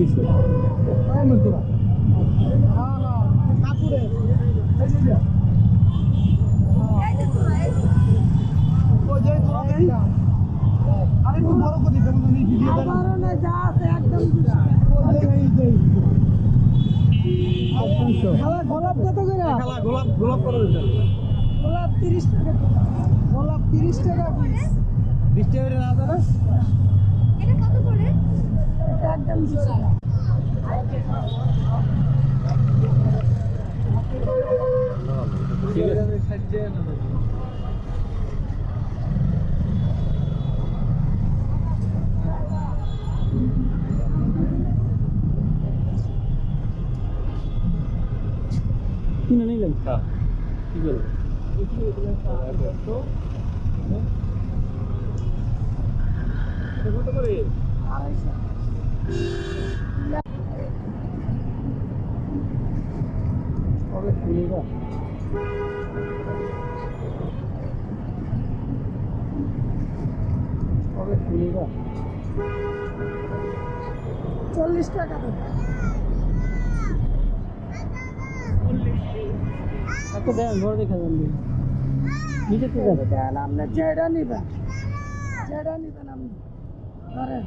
200 গোলাপ কত করে? গোলাপ কত গোলাপ 30 টাকা। গোলাপ 30 টাকা পিস। 20 টাকা করে না দাদা? এটা কত করে? এটা একদম 20 টাকা। ঠিক আছে। কিনে নিলেন? হ্যাঁ। কি বলবো? কত করে? 250। কবে খুলেগা? কবে খুলেগা? 40 টাকা দেব। একটা দেন বড় দেখা যান নিচে তো দেন। দেন আপনি যেটা নিবেন আপনি ধরেন।